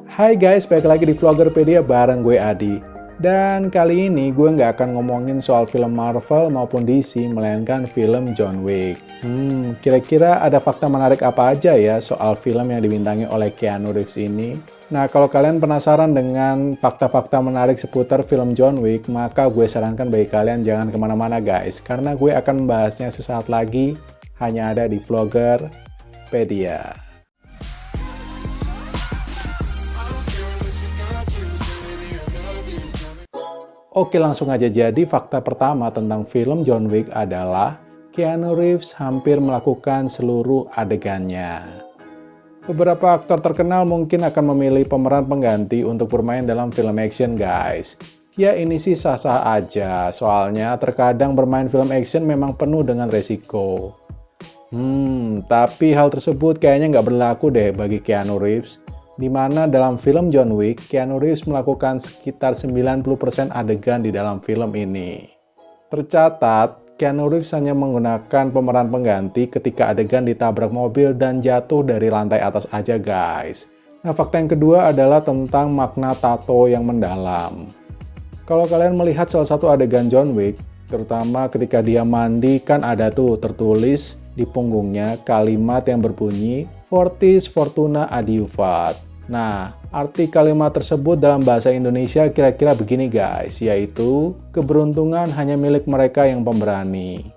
Hai guys, balik lagi di Vloggerpedia bareng gue Adi. Dan kali ini gue nggak akan ngomongin soal film Marvel maupun DC, melainkan film John Wick. Kira-kira ada fakta menarik apa aja ya soal film yang dibintangi oleh Keanu Reeves ini? Nah, kalau kalian penasaran dengan fakta-fakta menarik seputar film John Wick, maka gue sarankan bagi kalian jangan kemana-mana guys, karena gue akan membahasnya sesaat lagi, hanya ada di Vloggerpedia. Oke, langsung aja. Jadi fakta pertama tentang film John Wick adalah Keanu Reeves hampir melakukan seluruh adegannya. Beberapa aktor terkenal mungkin akan memilih pemeran pengganti untuk bermain dalam film action guys. Ya ini sih sah-sah aja, soalnya terkadang bermain film action memang penuh dengan resiko. Tapi hal tersebut kayaknya nggak berlaku deh bagi Keanu Reeves, di mana dalam film John Wick, Keanu Reeves melakukan sekitar 90% adegan di dalam film ini. Tercatat, Keanu Reeves hanya menggunakan pemeran pengganti ketika adegan ditabrak mobil dan jatuh dari lantai atas aja guys. Nah, fakta yang kedua adalah tentang makna tato yang mendalam. Kalau kalian melihat salah satu adegan John Wick, terutama ketika dia mandi, kan ada tuh tertulis di punggungnya kalimat yang berbunyi Fortis Fortuna Adiuvat. Nah, arti kalimat tersebut dalam bahasa Indonesia kira-kira begini guys, yaitu keberuntungan hanya milik mereka yang pemberani.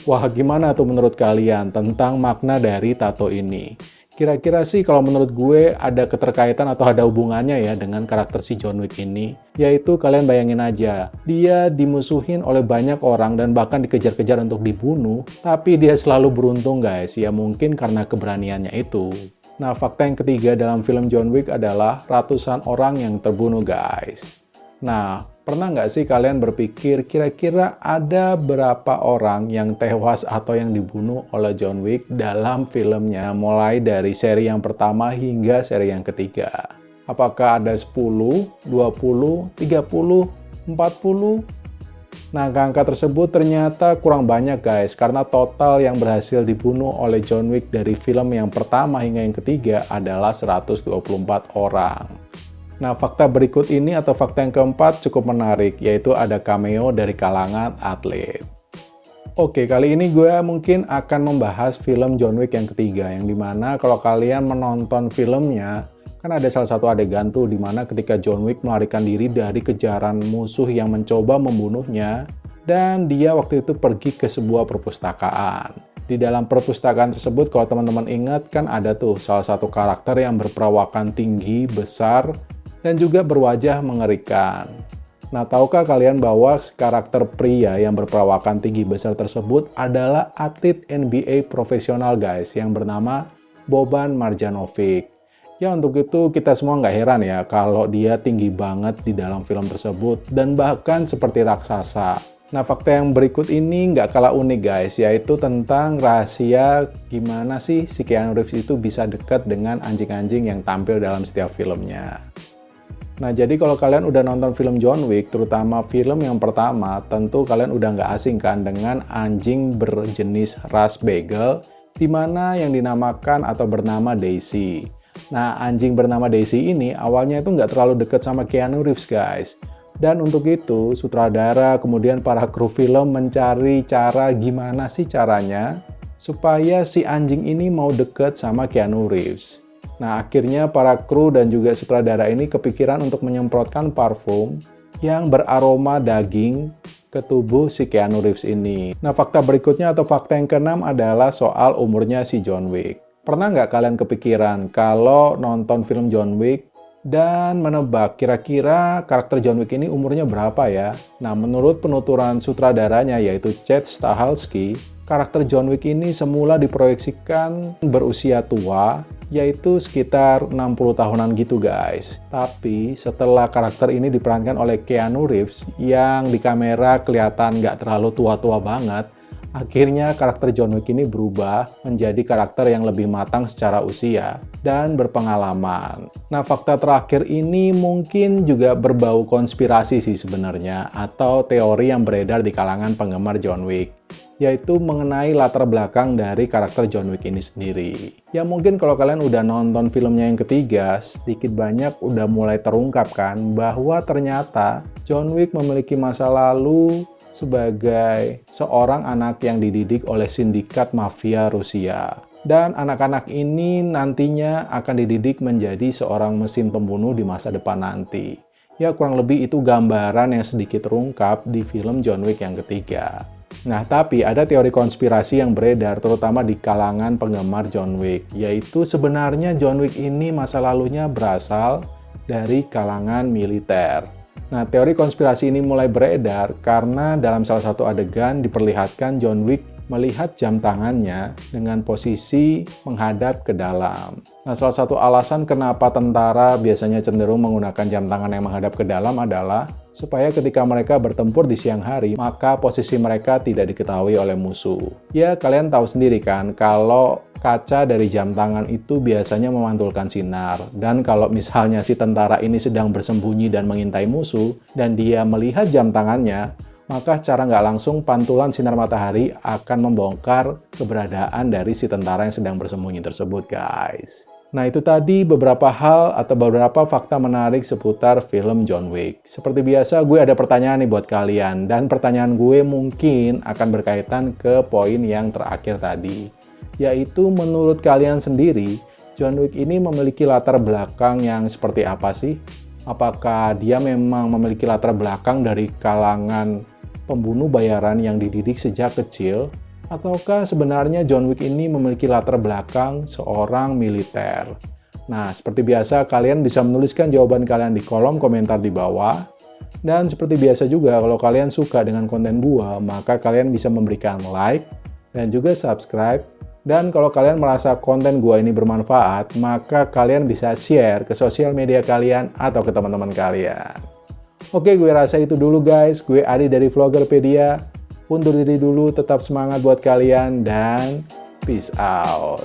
Wah, gimana tuh menurut kalian tentang makna dari tato ini? Kira-kira sih kalau menurut gue ada keterkaitan atau ada hubungannya ya dengan karakter si John Wick ini. Yaitu kalian bayangin aja, dia dimusuhin oleh banyak orang dan bahkan dikejar-kejar untuk dibunuh, tapi dia selalu beruntung guys, ya mungkin karena keberaniannya itu. Nah, fakta yang ketiga dalam film John Wick adalah ratusan orang yang terbunuh guys. Nah, pernah nggak sih kalian berpikir kira-kira ada berapa orang yang tewas atau yang dibunuh oleh John Wick dalam filmnya mulai dari seri yang pertama hingga seri yang ketiga? Apakah ada 10, 20, 30, 40? Nah, angka tersebut ternyata kurang banyak guys, karena total yang berhasil dibunuh oleh John Wick dari film yang pertama hingga yang ketiga adalah 124 orang. Nah, fakta berikut ini atau fakta yang keempat cukup menarik, yaitu ada cameo dari kalangan atlet. Oke, kali ini gue mungkin akan membahas film John Wick yang ketiga, yang dimana kalau kalian menonton filmnya, kan ada salah satu adegan tuh dimana ketika John Wick melarikan diri dari kejaran musuh yang mencoba membunuhnya, dan dia waktu itu pergi ke sebuah perpustakaan. Di dalam perpustakaan tersebut, kalau teman-teman ingat, kan ada tuh salah satu karakter yang berperawakan tinggi, besar, dan juga berwajah mengerikan. Nah, tahukah kalian bahwa karakter pria yang berperawakan tinggi besar tersebut adalah atlet NBA profesional guys, yang bernama Boban Marjanovic. Ya, untuk itu kita semua nggak heran ya kalau dia tinggi banget di dalam film tersebut dan bahkan seperti raksasa. Nah, fakta yang berikut ini nggak kalah unik guys, yaitu tentang rahasia gimana sih si Keanu Reeves itu bisa dekat dengan anjing-anjing yang tampil dalam setiap filmnya. Nah, jadi kalau kalian udah nonton film John Wick, terutama film yang pertama, tentu kalian udah nggak asing kan dengan anjing berjenis ras Beagle, di mana yang dinamakan atau bernama Daisy. Nah, anjing bernama Daisy ini awalnya itu nggak terlalu dekat sama Keanu Reeves guys. Dan untuk itu, sutradara kemudian para kru film mencari cara gimana sih caranya supaya si anjing ini mau deket sama Keanu Reeves. Nah, akhirnya para kru dan juga sutradara ini kepikiran untuk menyemprotkan parfum yang beraroma daging ke tubuh si Keanu Reeves ini. Nah, fakta berikutnya atau fakta yang keenam adalah soal umurnya si John Wick. Pernah nggak kalian kepikiran kalau nonton film John Wick dan menebak kira-kira karakter John Wick ini umurnya berapa ya? Nah, menurut penuturan sutradaranya yaitu Chad Stahelski, karakter John Wick ini semula diproyeksikan berusia tua, yaitu sekitar 60 tahunan gitu guys. Tapi setelah karakter ini diperankan oleh Keanu Reeves yang di kamera kelihatan nggak terlalu tua-tua banget, Akhirnya karakter John Wick ini berubah menjadi karakter yang lebih matang secara usia dan berpengalaman. Nah, fakta terakhir ini mungkin juga berbau konspirasi sih sebenarnya, atau teori yang beredar di kalangan penggemar John Wick, yaitu mengenai latar belakang dari karakter John Wick ini sendiri. Ya mungkin kalau kalian udah nonton filmnya yang ketiga, sedikit banyak udah mulai terungkap kan bahwa ternyata John Wick memiliki masa lalu sebagai seorang anak yang dididik oleh sindikat mafia Rusia. Dan anak-anak ini nantinya akan dididik menjadi seorang mesin pembunuh di masa depan nanti. Ya kurang lebih itu gambaran yang sedikit terungkap di film John Wick yang ketiga. Nah, tapi ada teori konspirasi yang beredar terutama di kalangan penggemar John Wick, yaitu sebenarnya John Wick ini masa lalunya berasal dari kalangan militer. Nah, teori konspirasi ini mulai beredar karena dalam salah satu adegan diperlihatkan John Wick melihat jam tangannya dengan posisi menghadap ke dalam. Nah, salah satu alasan kenapa tentara biasanya cenderung menggunakan jam tangan yang menghadap ke dalam adalah supaya ketika mereka bertempur di siang hari, maka posisi mereka tidak diketahui oleh musuh. Ya, kalian tahu sendiri kan, kalau kaca dari jam tangan itu biasanya memantulkan sinar. Dan kalau misalnya si tentara ini sedang bersembunyi dan mengintai musuh, dan dia melihat jam tangannya, maka secara nggak langsung pantulan sinar matahari akan membongkar keberadaan dari si tentara yang sedang bersembunyi tersebut, guys. Nah, itu tadi beberapa hal atau beberapa fakta menarik seputar film John Wick. Seperti biasa, gue ada pertanyaan nih buat kalian. Dan pertanyaan gue mungkin akan berkaitan ke poin yang terakhir tadi. Yaitu menurut kalian sendiri, John Wick ini memiliki latar belakang yang seperti apa sih? Apakah dia memang memiliki latar belakang dari kalangan pembunuh bayaran yang dididik sejak kecil? Ataukah sebenarnya John Wick ini memiliki latar belakang seorang militer? Nah, seperti biasa, kalian bisa menuliskan jawaban kalian di kolom komentar di bawah. Dan seperti biasa juga, kalau kalian suka dengan konten gua, maka kalian bisa memberikan like dan juga subscribe. Dan kalau kalian merasa konten gua ini bermanfaat, maka kalian bisa share ke sosial media kalian atau ke teman-teman kalian. Oke, gue rasa itu dulu guys. Gue Adi dari Vloggerpedia. Undur diri dulu, tetap semangat buat kalian, dan peace out.